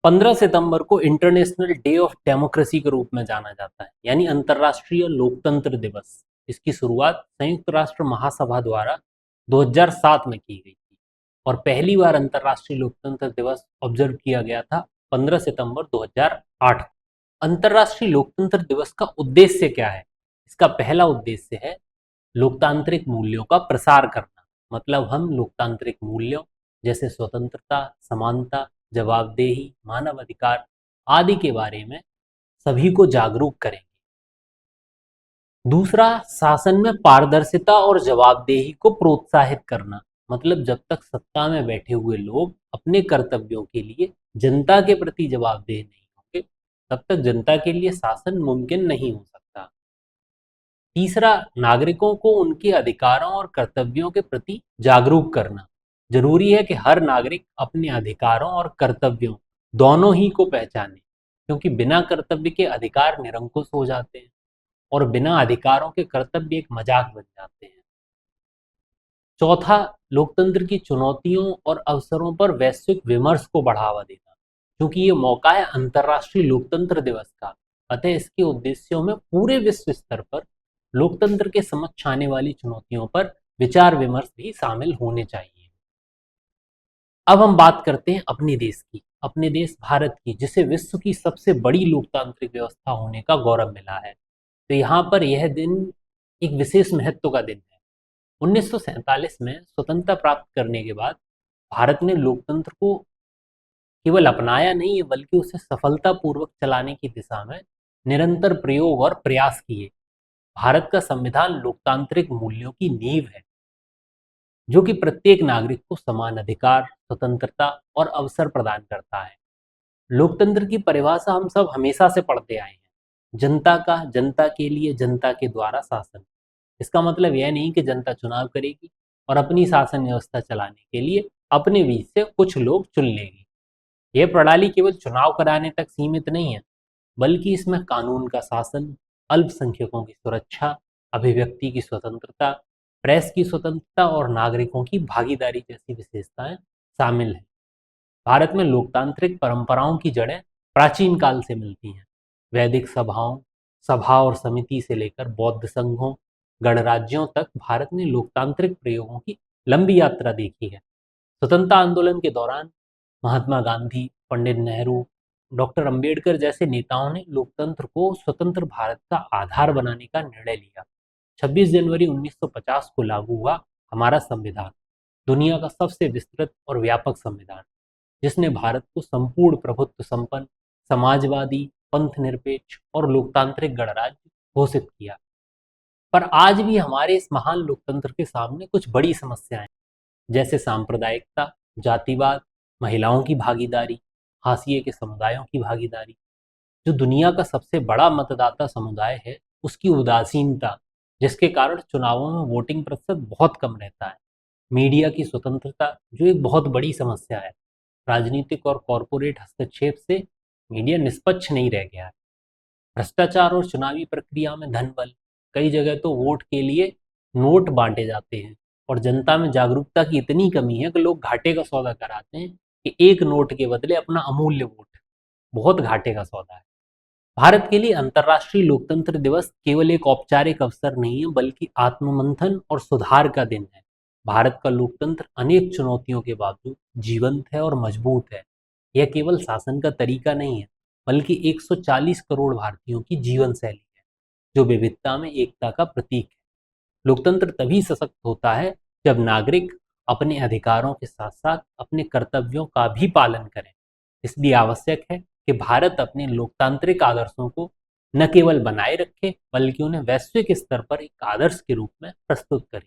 15 सितंबर को international day of democracy के रूप में जाना जाता है, यानी अंतर्राष्ट्रीय लोकतंत्र दिवस। इसकी शुरुआत संयुक्त राष्ट्र महासभा द्वारा 2007 में की गई थी और पहली बार अंतर्राष्ट्रीय लोकतंत्र दिवस ऑब्जर्व किया गया था 15 सितंबर 2008। अंतर्राष्ट्रीय लोकतंत्र दिवस का उद्देश्य क्या है? इसका पहला उद्देश्य है लोकतांत्रिक मूल्यों का प्रसार करना। मतलब हम लोकतांत्रिक मूल्यों जैसे स्वतंत्रता, समानता, जवाबदेही, मानव अधिकार आदि के बारे में सभी को जागरूक करेंगे। दूसरा, शासन में पारदर्शिता और जवाबदेही को प्रोत्साहित करना। मतलब जब तक सत्ता में बैठे हुए लोग अपने कर्तव्यों के लिए जनता के प्रति जवाबदेह नहीं होंगे, तब तक जनता के लिए शासन मुमकिन नहीं हो सकता। तीसरा, नागरिकों को उनके अधिकारों और कर्तव्यों के प्रति जागरूक करना। जरूरी है कि हर नागरिक अपने अधिकारों और कर्तव्यों दोनों ही को पहचाने, क्योंकि बिना कर्तव्य के अधिकार निरंकुश हो जाते हैं और बिना अधिकारों के कर्तव्य एक मजाक बन जाते हैं। चौथा, लोकतंत्र की चुनौतियों और अवसरों पर वैश्विक विमर्श को बढ़ावा देना। क्योंकि ये मौका है अंतर्राष्ट्रीय लोकतंत्र दिवस का, अतः इसके उद्देश्यों में पूरे विश्व स्तर पर लोकतंत्र के समक्ष आने वाली चुनौतियों पर विचार विमर्श भी शामिल होने चाहिए। अब हम बात करते हैं अपने देश की, अपने देश भारत की, जिसे विश्व की सबसे बड़ी लोकतांत्रिक व्यवस्था होने का गौरव मिला है। तो यहाँ पर यह दिन एक विशेष महत्व का दिन है। 1947 में स्वतंत्रता प्राप्त करने के बाद भारत ने लोकतंत्र को केवल अपनाया नहीं है, बल्कि उसे सफलतापूर्वक चलाने की दिशा में निरंतर प्रयोग और प्रयास किए। भारत का संविधान लोकतांत्रिक मूल्यों की नींव है, जो कि प्रत्येक नागरिक को समान अधिकार, स्वतंत्रता और अवसर प्रदान करता है। लोकतंत्र की परिभाषा हम सब हमेशा से पढ़ते आए हैं। जनता का, जनता के लिए, जनता के द्वारा शासन। इसका मतलब यह नहीं कि जनता चुनाव करेगी और अपनी शासन व्यवस्था चलाने के लिए अपने बीच से कुछ लोग चुन लेगी। यह प्रणाली केवल चुनाव कराने तक सीमित नहीं है, बल्कि इसमें कानून का शासन, अल्पसंख्यकों की सुरक्षा, अभिव्यक्ति की स्वतंत्रता, प्रेस की स्वतंत्रता और नागरिकों की भागीदारी जैसी विशेषताएं शामिल हैं। भारत में लोकतांत्रिक परंपराओं की जड़ें प्राचीन काल से मिलती हैं। वैदिक सभाओं, सभा और समिति से लेकर बौद्ध संघों, गणराज्यों तक भारत ने लोकतांत्रिक प्रयोगों की लंबी यात्रा देखी है। स्वतंत्रता आंदोलन के दौरान महात्मा गांधी, पंडित नेहरू, डॉक्टर अंबेडकर जैसे नेताओं ने लोकतंत्र को स्वतंत्र भारत का आधार बनाने का निर्णय लिया। 26 जनवरी 1950 को लागू हुआ हमारा संविधान, दुनिया का सबसे विस्तृत और व्यापक संविधान, जिसने भारत को संपूर्ण प्रभुत्व संपन्न, समाजवादी, पंथ निरपेक्ष और लोकतांत्रिक गणराज्य घोषित किया। पर आज भी हमारे इस महान लोकतंत्र के सामने कुछ बड़ी समस्याएं, जैसे सांप्रदायिकता, जातिवाद, महिलाओं की भागीदारी, हाशिए के समुदायों की भागीदारी, जो दुनिया का सबसे बड़ा मतदाता समुदाय है उसकी उदासीनता, जिसके कारण चुनावों में वोटिंग प्रतिशत बहुत कम रहता है, मीडिया की स्वतंत्रता जो एक बहुत बड़ी समस्या है, राजनीतिक और कॉरपोरेट हस्तक्षेप से मीडिया निष्पक्ष नहीं रह गया है, भ्रष्टाचार और चुनावी प्रक्रिया में धन बल, कई जगह तो वोट के लिए नोट बांटे जाते हैं और जनता में जागरूकता की इतनी कमी है कि लोग घाटे का सौदा कराते हैं कि एक नोट के बदले अपना अमूल्य वोट। बहुत घाटे का सौदा है। भारत के लिए अंतर्राष्ट्रीय लोकतंत्र दिवस केवल एक औपचारिक अवसर नहीं है, बल्कि आत्ममंथन और सुधार का दिन है। भारत का लोकतंत्र अनेक चुनौतियों के बावजूद जीवंत है और मजबूत है। यह केवल शासन का तरीका नहीं है, बल्कि 140 करोड़ भारतीयों की जीवन शैली है, जो विविधता में एकता का प्रतीक है। लोकतंत्र तभी सशक्त होता है जब नागरिक अपने अधिकारों के साथ साथ अपने कर्तव्यों का भी पालन करें। इसलिए आवश्यक है कि भारत अपने लोकतांत्रिक आदर्शों को न केवल बनाए रखे, बल्कि उन्हें वैश्विक स्तर पर एक आदर्श के रूप में प्रस्तुत करे।